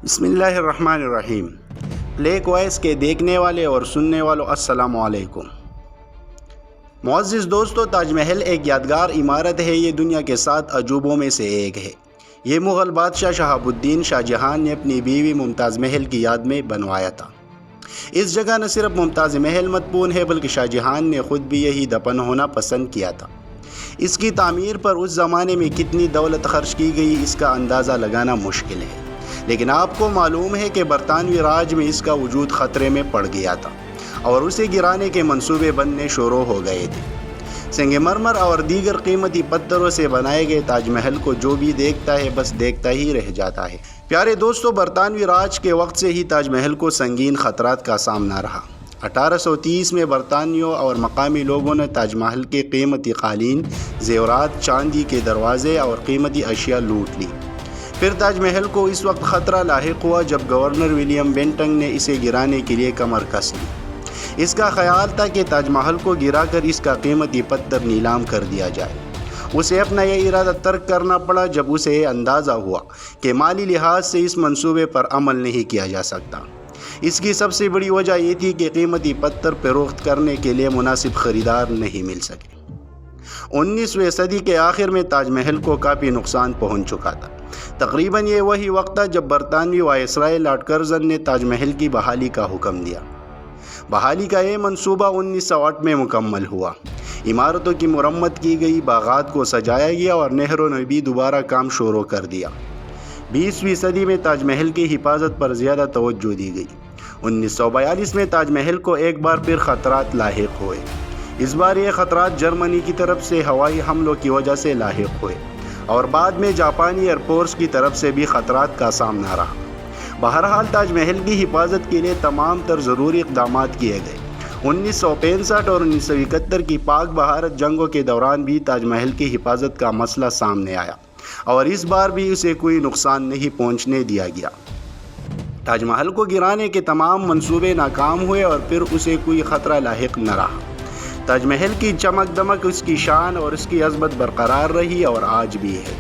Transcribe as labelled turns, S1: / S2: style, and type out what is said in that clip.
S1: بسم اللہ الرحمن الرحیم۔ بلیک وائس کے دیکھنے والے اور سننے والوں السلام علیکم۔ معزز دوستو، تاج محل ایک یادگار عمارت ہے۔ یہ دنیا کے 7 عجوبوں میں سے ایک ہے۔ یہ مغل بادشاہ شہاب الدین شاہ جہان نے اپنی بیوی ممتاز محل کی یاد میں بنوایا تھا۔ اس جگہ نہ صرف ممتاز محل مدفون ہے بلکہ شاہ جہان نے خود بھی یہی دفن ہونا پسند کیا تھا۔ اس کی تعمیر پر اس زمانے میں کتنی دولت خرچ کی گئی اس کا اندازہ لگانا مشکل ہے، لیکن آپ کو معلوم ہے کہ برطانوی راج میں اس کا وجود خطرے میں پڑ گیا تھا اور اسے گرانے کے منصوبے بننے شروع ہو گئے تھے۔ سنگ مرمر اور دیگر قیمتی پتھروں سے بنائے گئے تاج محل کو جو بھی دیکھتا ہے بس دیکھتا ہی رہ جاتا ہے۔ پیارے دوستو، برطانوی راج کے وقت سے ہی تاج محل کو سنگین خطرات کا سامنا رہا۔ 1830 میں برطانویوں اور مقامی لوگوں نے تاج محل کے قیمتی قالین، زیورات، چاندی کے دروازے اور قیمتی اشیاء لوٹ لی۔ پھر تاج محل کو اس وقت خطرہ لاحق ہوا جب گورنر ولیم بینٹنگ نے اسے گرانے کے لیے کمر کس لی۔ اس کا خیال تھا کہ تاج محل کو گرا کر اس کا قیمتی پتھر نیلام کر دیا جائے۔ اسے اپنا یہ ارادہ ترک کرنا پڑا جب اسے یہ اندازہ ہوا کہ مالی لحاظ سے اس منصوبے پر عمل نہیں کیا جا سکتا۔ اس کی سب سے بڑی وجہ یہ تھی کہ قیمتی پتھر فروخت کرنے کے لیے مناسب خریدار نہیں مل سکے۔ 19ویں صدی کے آخر میں تاج محل کو کافی نقصان پہنچ چکا تھا۔ تقریباً یہ وہی وقت تھا جب برطانوی وائسرائے لارڈ کرزن نے تاج محل کی بحالی کا حکم دیا۔ بحالی کا یہ منصوبہ 1908 میں مکمل ہوا۔ عمارتوں کی مرمت کی گئی، باغات کو سجایا گیا اور نہروں نے بھی دوبارہ کام شروع کر دیا۔ 20ویں صدی میں تاج محل کی حفاظت پر زیادہ توجہ دی گئی۔ 1942 میں تاج محل کو ایک بار پھر خطرات لاحق ہوئے۔ اس بار یہ خطرات جرمنی کی طرف سے ہوائی حملوں کی وجہ سے لاحق ہوئے اور بعد میں جاپانی ایئر فورس کی طرف سے بھی خطرات کا سامنا رہا۔ بہرحال تاج محل کی حفاظت کے لیے تمام تر ضروری اقدامات کیے گئے۔ 1965 اور 1971 کی پاک بھارت جنگوں کے دوران بھی تاج محل کی حفاظت کا مسئلہ سامنے آیا اور اس بار بھی اسے کوئی نقصان نہیں پہنچنے دیا گیا۔ تاج محل کو گرانے کے تمام منصوبے ناکام ہوئے اور پھر اسے کوئی خطرہ لاحق نہ رہا۔ تاج محل کی چمک دمک، اس کی شان اور اس کی عظمت برقرار رہی اور آج بھی ہے۔